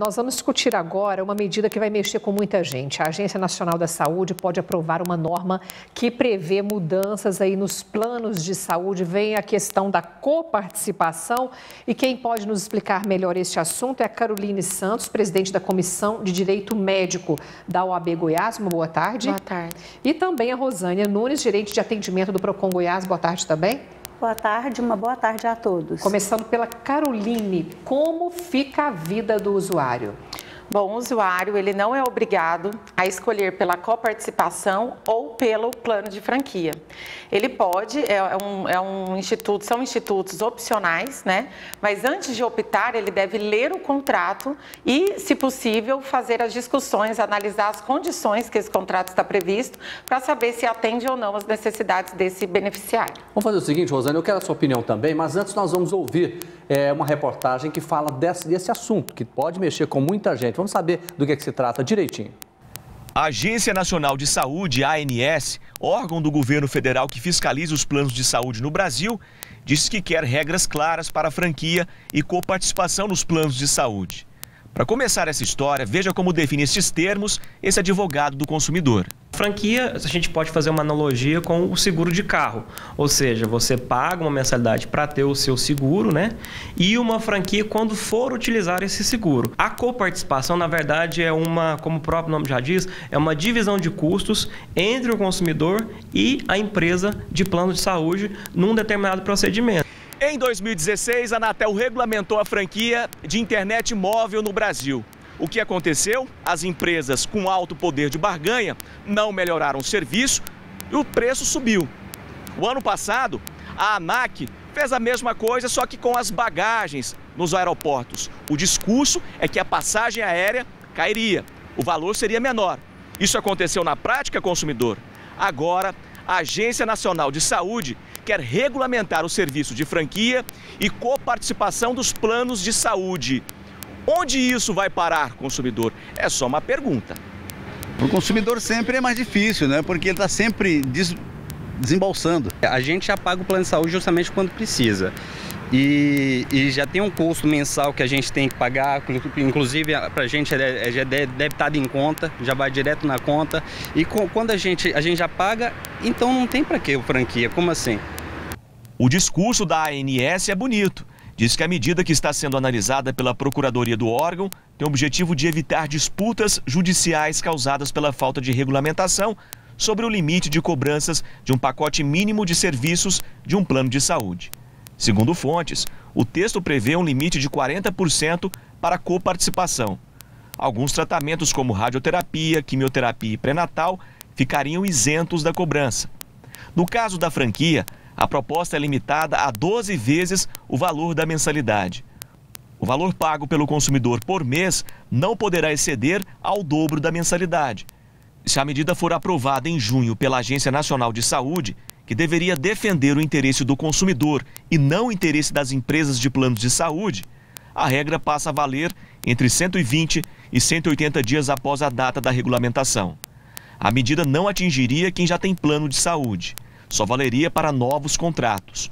Nós vamos discutir agora uma medida que vai mexer com muita gente. A Agência Nacional da Saúde pode aprovar uma norma que prevê mudanças aí nos planos de saúde. Vem a questão da coparticipação e quem pode nos explicar melhor este assunto é a Caroline Santos, presidente da Comissão de Direito Médico da OAB Goiás. Uma boa tarde. Boa tarde. E também a Rosânia Nunes, gerente de atendimento do Procon Goiás. Boa tarde também. Boa tarde, uma boa tarde a todos. Começando pela Caroline, como fica a vida do usuário? Bom, o usuário ele não é obrigado a escolher pela coparticipação ou pelo plano de franquia. Ele pode, são institutos opcionais, né? Mas antes de optar, ele deve ler o contrato e, se possível, fazer as discussões, analisar as condições que esse contrato está previsto para saber se atende ou não as necessidades desse beneficiário. Vamos fazer o seguinte, Rosane, eu quero a sua opinião também, mas antes nós vamos ouvir uma reportagem que fala desse assunto, que pode mexer com muita gente. Vamos saber do que se trata direitinho. A Agência Nacional de Saúde, ANS, órgão do governo federal que fiscaliza os planos de saúde no Brasil, disse que quer regras claras para a franquia e coparticipação nos planos de saúde. Para começar essa história, veja como define esses termos esse advogado do consumidor. Franquia, a gente pode fazer uma analogia com o seguro de carro, ou seja, você paga uma mensalidade para ter o seu seguro, né? E uma franquia quando for utilizar esse seguro. A coparticipação, na verdade, é como o próprio nome já diz, é uma divisão de custos entre o consumidor e a empresa de plano de saúde num determinado procedimento. Em 2016, a Anatel regulamentou a franquia de internet móvel no Brasil. O que aconteceu? As empresas com alto poder de barganha não melhoraram o serviço e o preço subiu. O ano passado, a ANAC fez a mesma coisa, só que com as bagagens nos aeroportos. O discurso é que a passagem aérea cairia, o valor seria menor. Isso aconteceu na prática, consumidor. Agora, a Agência Nacional de Saúde quer regulamentar o serviço de franquia e coparticipação dos planos de saúde. Onde isso vai parar, consumidor? É só uma pergunta. Para o consumidor sempre é mais difícil, né? Porque ele está sempre desembolsando. A gente já paga o plano de saúde justamente quando precisa. E já tem um custo mensal que a gente tem que pagar, inclusive para a gente já é debitado em conta, já vai direto na conta. E quando a gente já paga, então não tem para que o franquia, como assim? O discurso da ANS é bonito. Diz que a medida que está sendo analisada pela Procuradoria do órgão tem o objetivo de evitar disputas judiciais causadas pela falta de regulamentação sobre o limite de cobranças de um pacote mínimo de serviços de um plano de saúde. Segundo fontes, o texto prevê um limite de 40% para coparticipação. Alguns tratamentos como radioterapia, quimioterapia e pré-natal ficariam isentos da cobrança. No caso da franquia, a proposta é limitada a 12 vezes o valor da mensalidade. O valor pago pelo consumidor por mês não poderá exceder ao dobro da mensalidade. Se a medida for aprovada em junho pela Agência Nacional de Saúde, que deveria defender o interesse do consumidor e não o interesse das empresas de planos de saúde, a regra passa a valer entre 120 e 180 dias após a data da regulamentação. A medida não atingiria quem já tem plano de saúde. Só valeria para novos contratos.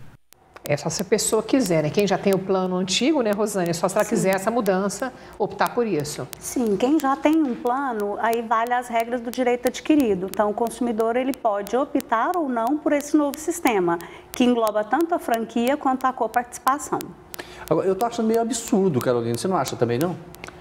É só se a pessoa quiser, né? Quem já tem o plano antigo, né, Rosânia? Só se ela quiser essa mudança, optar por isso. Sim, quem já tem um plano, aí vale as regras do direito adquirido. Então, o consumidor ele pode optar ou não por esse novo sistema, que engloba tanto a franquia quanto a coparticipação. Agora, eu estou achando meio absurdo, Carolina. Você não acha também, não?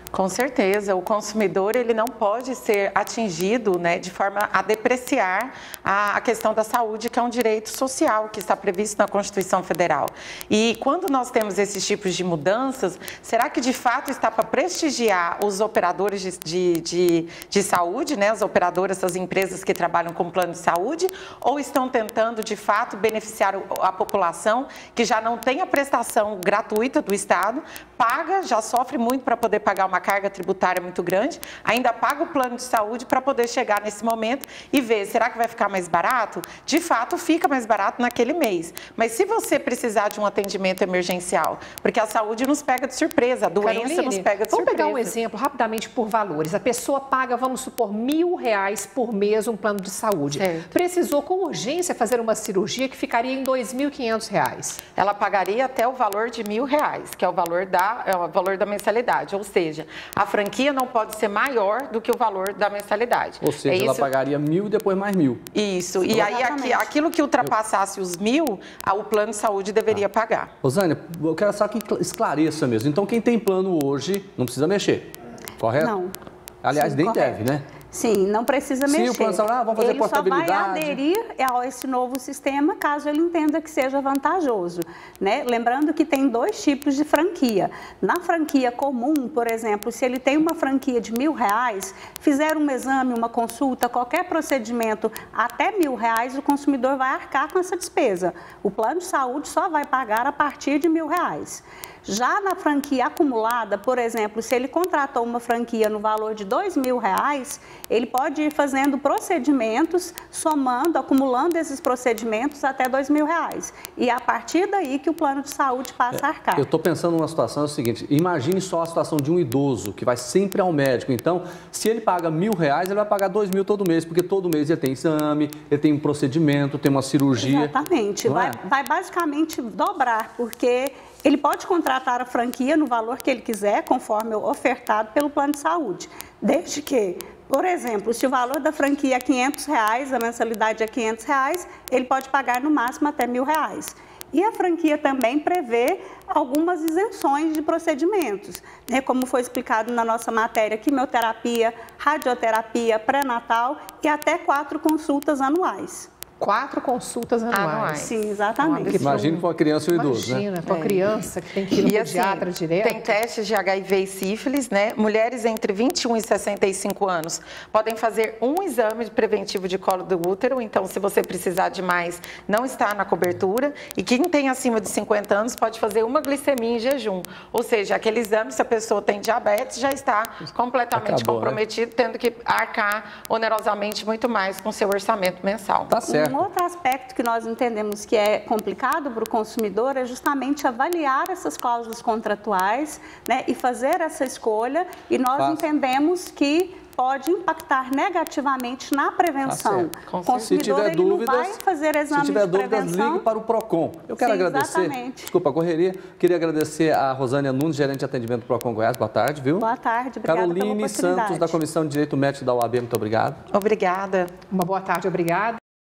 Com certeza, o consumidor ele não pode ser atingido, né, de forma a depreciar a questão da saúde, que é um direito social que está previsto na Constituição Federal. E quando nós temos esses tipos de mudanças, será que de fato está para prestigiar os operadores de saúde, né, as operadoras, as empresas que trabalham com plano de saúde, ou estão tentando de fato beneficiar a população que já não tem a prestação gratuita do Estado, paga, já sofre muito para poder pagar uma carga tributária muito grande, ainda paga o plano de saúde para poder chegar nesse momento e ver, será que vai ficar mais barato? De fato, fica mais barato naquele mês. Mas se você precisar de um atendimento emergencial, porque a saúde nos pega de surpresa, a doença Caroline, nos pega de surpresa. Vamos pegar um exemplo rapidamente por valores. A pessoa paga, vamos supor, R$1.000 por mês um plano de saúde. Certo. Precisou com urgência fazer uma cirurgia que ficaria em R$2.500. Ela pagaria até o valor de R$1.000, que é o valor da mensalidade. Ou seja, A franquia não pode ser maior do que o valor da mensalidade. Ou seja, ela pagaria 1.000 e depois mais 1.000. Isso. E aí, aquilo que ultrapassasse os 1.000, o plano de saúde deveria pagar. Rosânia, eu quero só que esclareça mesmo. Então, quem tem plano hoje não precisa mexer, correto? Não. Aliás, Sim, nem correto. deve, né? Sim, não precisa mexer. Sim, o plano de saúde, vamos fazer portabilidade. Ele só vai aderir a esse novo sistema caso ele entenda que seja vantajoso, né? Lembrando que tem 2 tipos de franquia. Na franquia comum, por exemplo, se ele tem uma franquia de R$1.000, fizer um exame, uma consulta, qualquer procedimento até R$1.000, o consumidor vai arcar com essa despesa. O plano de saúde só vai pagar a partir de R$1.000. Já na franquia acumulada, por exemplo, se ele contratou uma franquia no valor de R$2.000, ele pode ir fazendo procedimentos, somando, acumulando esses procedimentos até R$2.000. E é a partir daí que o plano de saúde passa a arcar. Eu estou pensando numa situação, é o seguinte, imagine só a situação de um idoso que vai sempre ao médico. Então, se ele paga R$1.000, ele vai pagar R$2.000 todo mês, porque todo mês ele tem exame, ele tem um procedimento, tem uma cirurgia. Exatamente. Vai basicamente dobrar, porque ele pode contratar a franquia no valor que ele quiser, conforme ofertado pelo plano de saúde. Desde que, por exemplo, se o valor da franquia é R$500, a mensalidade é R$500, ele pode pagar no máximo até R$1.000. E a franquia também prevê algumas isenções de procedimentos, né? Como foi explicado na nossa matéria, quimioterapia, radioterapia, pré-natal e até 4 consultas anuais. 4 consultas anuais. Sim, exatamente. Imagina para uma criança e um idoso, né? Imagina, para uma criança que tem que ir no pediatra direto. Tem testes de HIV e sífilis, né? Mulheres entre 21 e 65 anos podem fazer um exame preventivo de colo do útero, então se você precisar de mais, não está na cobertura. E quem tem acima de 50 anos pode fazer uma glicemia em jejum. Ou seja, aquele exame, se a pessoa tem diabetes, já está completamente comprometido, né? Tendo que arcar onerosamente muito mais com seu orçamento mensal. Tá certo. Um outro aspecto que nós entendemos que é complicado para o consumidor é justamente avaliar essas cláusulas contratuais, né, e fazer essa escolha, e nós entendemos que pode impactar negativamente na prevenção. O consumidor ele não vai fazer exame de prevenção. Se tiver dúvidas, ligue para o PROCON. Eu quero agradecer, exatamente. Desculpa a correria, queria agradecer a Rosânia Nunes, gerente de atendimento do PROCON Goiás. Boa tarde, viu? Boa tarde, obrigada pela oportunidade. Caroline Santos, da Comissão de Direito Médico da OAB, muito obrigado. Obrigada. Uma boa tarde, obrigada.